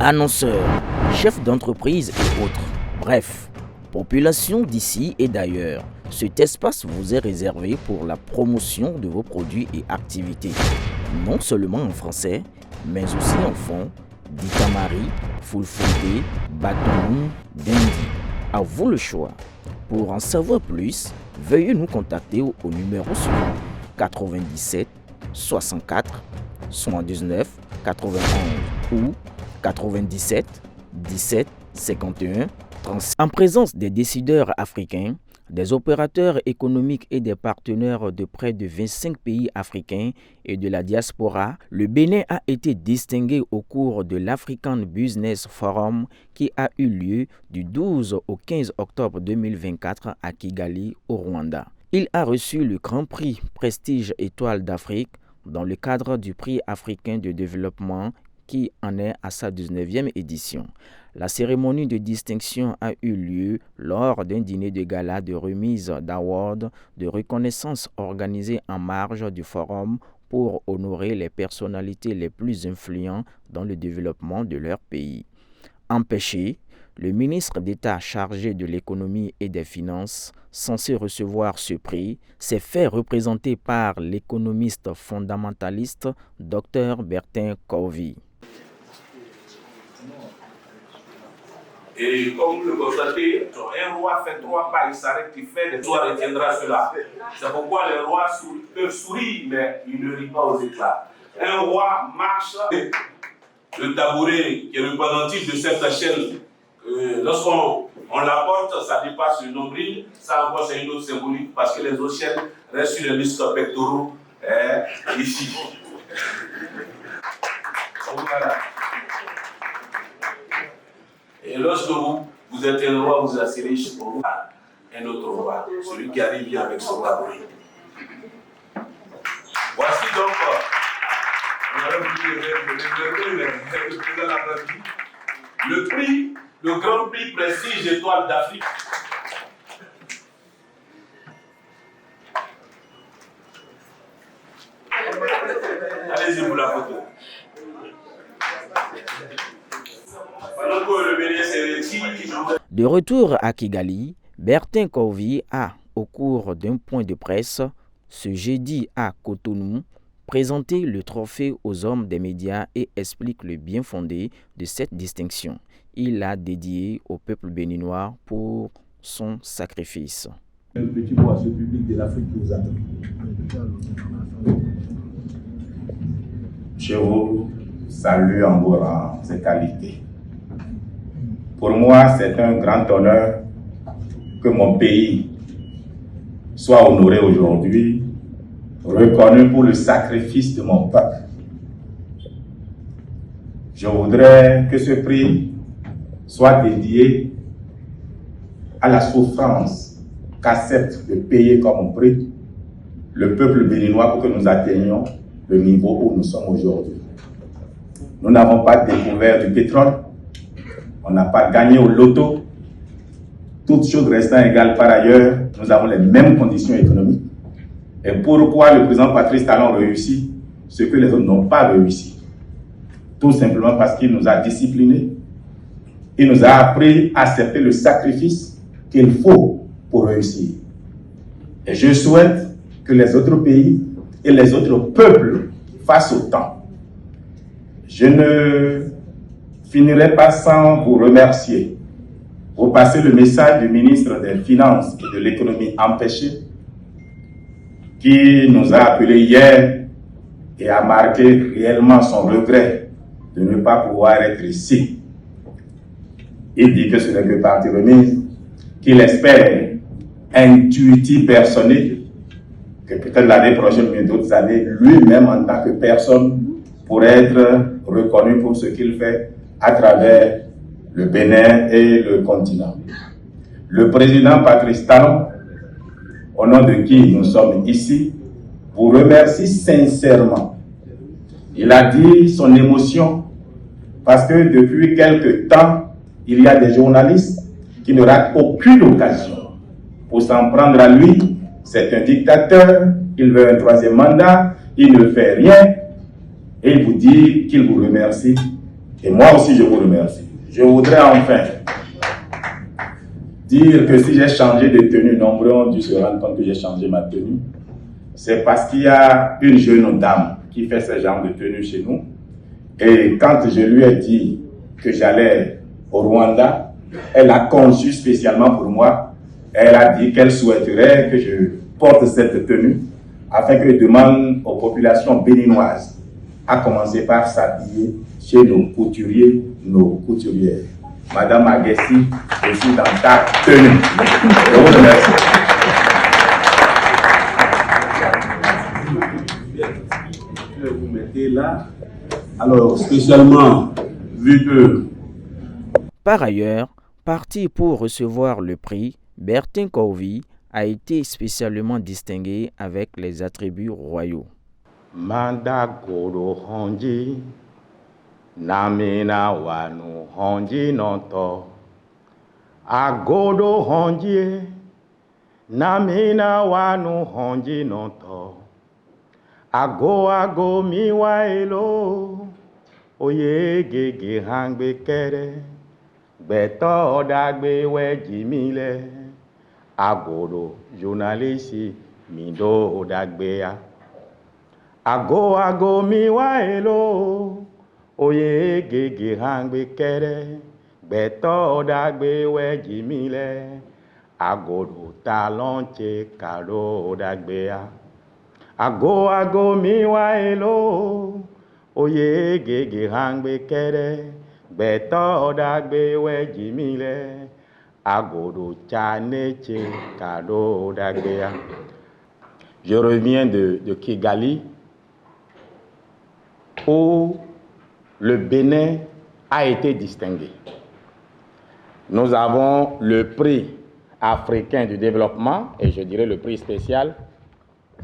annonceurs, chefs d'entreprise et autres. Bref, population d'ici et d'ailleurs, cet espace vous est réservé pour la promotion de vos produits et activités. Non seulement en français, mais aussi en fond, Dikamari, Fulfulde, Batonou, Dendi. À vous le choix. Pour en savoir plus, veuillez nous contacter au numéro suivant 97 64 79 91 ou 97 17 51 36. En présence des décideurs africains, des opérateurs économiques et des partenaires de près de 25 pays africains et de la diaspora, le Bénin a été distingué au cours de l'African Business Forum qui a eu lieu du 12 au 15 octobre 2024 à Kigali, au Rwanda. Il a reçu le Grand Prix Prestige Étoile d'Afrique dans le cadre du Prix africain de développement qui en est à sa 19e édition. La cérémonie de distinction a eu lieu lors d'un dîner de gala de remise d'awards de reconnaissance organisé en marge du forum pour honorer les personnalités les plus influentes dans le développement de leur pays. Empêché, le ministre d'État chargé de l'économie et des finances, censé recevoir ce prix, s'est fait représenter par l'économiste fondamentaliste Dr Bertin Covey. Et comme vous le constatez, un roi fait 3 pas, il s'arrête, il fait, le roi retiendra cela. C'est pourquoi les rois peuvent sourire, mais ils ne rient pas aux éclats. Un roi marche, le tabouret qui est représentatif de cette chaîne, lorsqu'on la porte, ça dépasse le nombril, ça encore c'est une autre symbolique parce que les autres chaînes restent sur les muscles pectoraux ici. Voilà. Et lorsque vous êtes un roi, vous assirez chez vous un autre roi, celui qui arrive bien avec son tabouret. Voici donc, le prix, le Grand Prix Prestige Étoile d'Afrique. Allez-y pour la photo. De retour à Kigali, Bertin Covey a, au cours d'un point de presse, ce jeudi à Cotonou, présenté le trophée aux hommes des médias et explique le bien fondé de cette distinction. Il l'a dédié au peuple béninois pour son sacrifice. Un petit mot à ce public de l'Afrique qui nous attend. Je vous salue en vos rangs et qualités. Pour moi, c'est un grand honneur que mon pays soit honoré aujourd'hui, reconnu pour le sacrifice de mon peuple. Je voudrais que ce prix soit dédié à la souffrance qu'accepte de payer comme prix le peuple béninois pour que nous atteignions le niveau où nous sommes aujourd'hui. Nous n'avons pas découvert du pétrole, on n'a pas gagné au loto. Toutes choses restant égales par ailleurs, nous avons les mêmes conditions économiques. Et pourquoi le président Patrice Talon réussit ce que les autres n'ont pas réussi? Tout simplement parce qu'il nous a disciplinés. Il nous a appris à accepter le sacrifice qu'il faut pour réussir. Et je souhaite que les autres pays et les autres peuples fassent autant. Je ne finirai pas sans vous remercier. Vous passez le message du ministre des Finances et de l'Économie empêché qui nous a appelés hier et a marqué réellement son regret de ne pas pouvoir être ici. Il dit que ce n'est que partie remise, qu'il espère, intuitif personnel, que peut-être l'année prochaine, mais d'autres années, lui-même en tant que personne, pourrait être reconnu pour ce qu'il fait à travers le Bénin et le continent. Le président Patrice Talon, au nom de qui nous sommes ici, vous remercie sincèrement. Il a dit son émotion parce que depuis quelque temps, il y a des journalistes qui ne ratent aucune occasion pour s'en prendre à lui. C'est un dictateur, il veut un 3e mandat, il ne fait rien et il vous dit qu'il vous remercie Et moi aussi, je vous remercie. Je voudrais enfin dire que si j'ai changé de tenue, nombreux ont dû se rendre compte que j'ai changé ma tenue. C'est parce qu'il y a une jeune dame qui fait ce genre de tenue chez nous. Et quand je lui ai dit que j'allais au Rwanda, elle a conçu spécialement pour moi. Elle a dit qu'elle souhaiterait que je porte cette tenue afin que je demande aux populations béninoises à commencer par s'habiller chez nos couturiers, nos couturières. Madame Aguessi, je suis dans ta tenue. Je vous remercie. Vous mettez là. Alors, spécialement, vu que... Par ailleurs, parti pour recevoir le prix, Bertin Kovi a été spécialement distingué avec les attributs royaux. Manda goro honji, namina wanu honji nonto. Agodo honji, namina wanu honji nonto. Ago miwa elo, oye gege hangbe kere. Beto odagbe we jimile. Agodo journaliste mindo odagbe ya. Ago miwa elo, oye gege hangbe kere, beto odagbe we jimile, agodo talonche kado odagbe ya. Ago miwa elo, oye gege hangbe kere, beto odagbe we jimile, agodo chaneche kado odagbe ya. Je reviens de Kigali, où le Bénin a été distingué. Nous avons le prix africain du développement, et je dirais le prix spécial,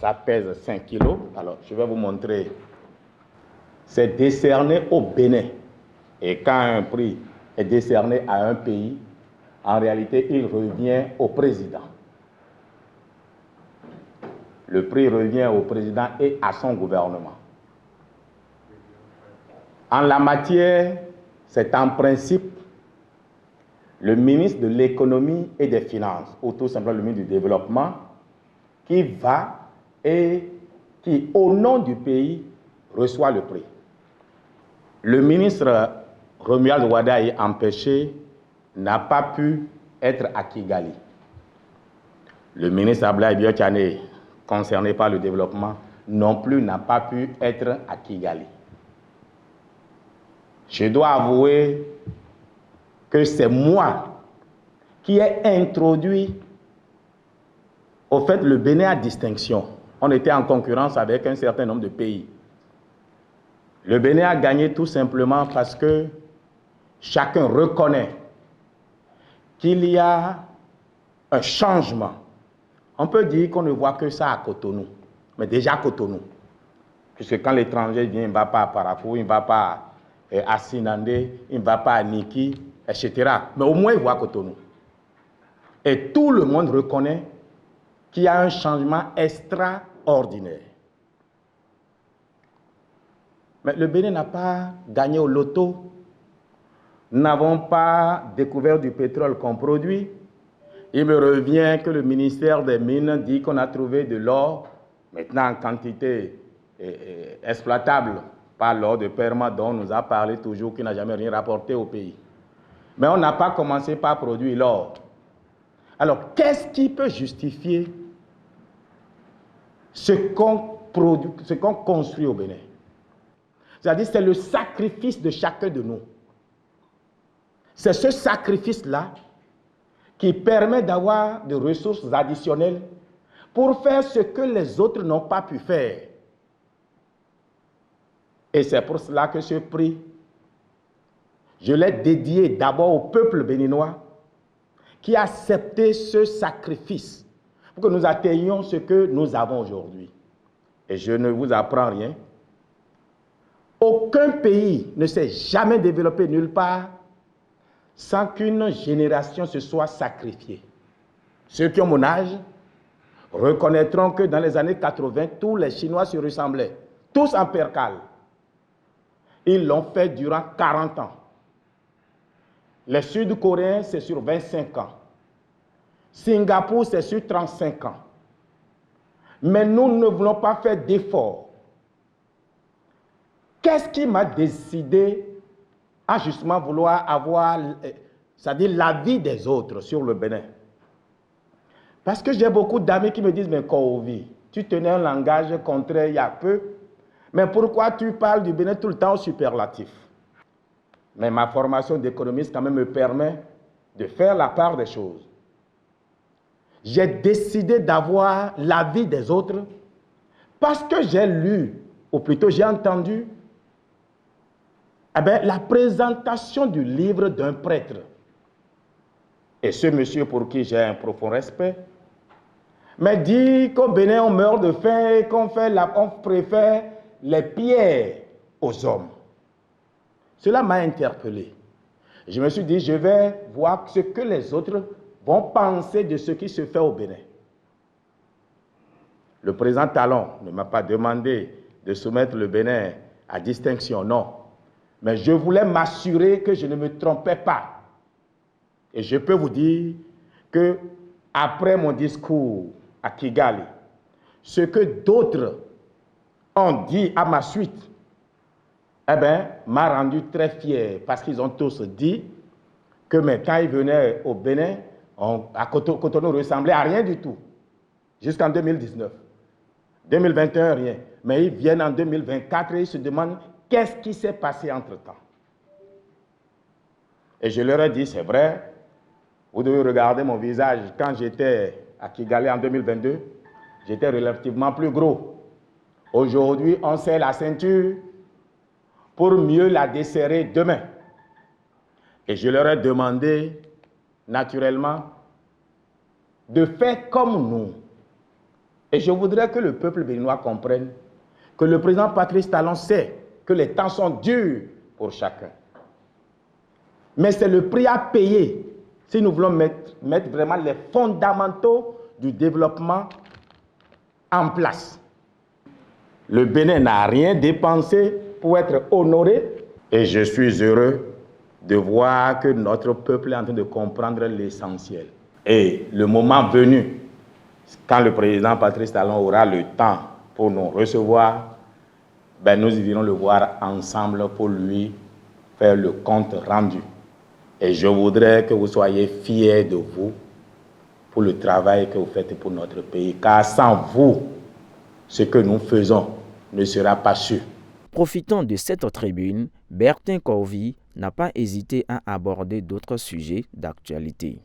ça pèse 5 kilos. Alors, je vais vous montrer. C'est décerné au Bénin. Et quand un prix est décerné à un pays, en réalité, il revient au président. Le prix revient au président et à son gouvernement. En la matière, c'est en principe le ministre de l'économie et des finances, ou tout simplement le ministre du développement, qui va et qui, au nom du pays, reçoit le prix. Le ministre Romuald Wadaye, empêché, n'a pas pu être à Kigali. Le ministre Ablaye Biochane, concerné par le développement, non plus n'a pas pu être à Kigali. Je dois avouer que c'est moi qui ai introduit, au fait, le Bénin à distinction. On était en concurrence avec un certain nombre de pays. Le Bénin a gagné tout simplement parce que chacun reconnaît qu'il y a un changement. On peut dire qu'on ne voit que ça à Cotonou, mais déjà à Cotonou. Puisque quand l'étranger vient, il ne va pas à Parakou, il ne va pas à Sinandé, il ne va pas à Niki, etc. Mais au moins, il voit Cotonou. Et tout le monde reconnaît qu'il y a un changement extraordinaire. Mais le Bénin n'a pas gagné au loto. Nous n'avons pas découvert du pétrole qu'on produit. Il me revient que le ministère des Mines dit qu'on a trouvé de l'or, maintenant en quantité exploitable, pas l'or de Perma dont on nous a parlé toujours, qui n'a jamais rien rapporté au pays. Mais on n'a pas commencé par produire l'or. Alors, qu'est-ce qui peut justifier ce qu'on construit au Bénin? C'est-à-dire, c'est le sacrifice de chacun de nous. C'est ce sacrifice-là qui permet d'avoir des ressources additionnelles pour faire ce que les autres n'ont pas pu faire. Et c'est pour cela que ce prix, je l'ai dédié d'abord au peuple béninois qui a accepté ce sacrifice pour que nous atteignions ce que nous avons aujourd'hui. Et je ne vous apprends rien. Aucun pays ne s'est jamais développé nulle part sans qu'une génération se soit sacrifiée. Ceux qui ont mon âge reconnaîtront que dans les années 80, tous les Chinois se ressemblaient, tous en percale. Ils l'ont fait durant 40 ans. Les Sud-Coréens, c'est sur 25 ans. Singapour, c'est sur 35 ans. Mais nous ne voulons pas faire d'efforts. Qu'est-ce qui m'a décidé à justement vouloir avoir, c'est-à-dire l'avis des autres sur le Bénin? Parce que j'ai beaucoup d'amis qui me disent, mais Kouovi, tu tenais un langage contraire il y a peu, mais pourquoi tu parles du Bénin tout le temps au superlatif? Mais ma formation d'économiste quand même me permet de faire la part des choses. J'ai décidé d'avoir l'avis des autres parce que j'ai lu, ou plutôt j'ai entendu, la présentation du livre d'un prêtre. Et ce monsieur pour qui j'ai un profond respect m'a dit qu'au Bénin on meurt de faim et qu'on préfère les pierres aux hommes. Cela m'a interpellé. Je me suis dit, je vais voir ce que les autres vont penser de ce qui se fait au Bénin. Le président Talon ne m'a pas demandé de soumettre le Bénin à distinction, non. Mais je voulais m'assurer que je ne me trompais pas. Et je peux vous dire que après mon discours à Kigali, ce que d'autres ont dit à ma suite, m'a rendu très fier parce qu'ils ont tous dit que quand ils venaient au Bénin, Cotonou ressemblait à rien du tout. Jusqu'en 2019. 2021, rien. Mais ils viennent en 2024 et ils se demandent qu'est-ce qui s'est passé entre-temps. Et je leur ai dit, c'est vrai, vous devez regarder mon visage. Quand j'étais à Kigali en 2022, j'étais relativement plus gros. Aujourd'hui, on serre la ceinture pour mieux la desserrer demain. Et je leur ai demandé, naturellement, de faire comme nous. Et je voudrais que le peuple béninois comprenne que le président Patrice Talon sait que les temps sont durs pour chacun. Mais c'est le prix à payer si nous voulons mettre vraiment les fondamentaux du développement en place. Le Bénin n'a rien dépensé pour être honoré et je suis heureux de voir que notre peuple est en train de comprendre l'essentiel. Et le moment venu, quand le président Patrice Talon aura le temps pour nous recevoir, nous irons le voir ensemble pour lui faire le compte rendu. Et je voudrais que vous soyez fiers de vous pour le travail que vous faites pour notre pays. Car sans vous, ce que nous faisons ne sera pas sûr. Profitant de cette tribune, Bertin Kouovi n'a pas hésité à aborder d'autres sujets d'actualité.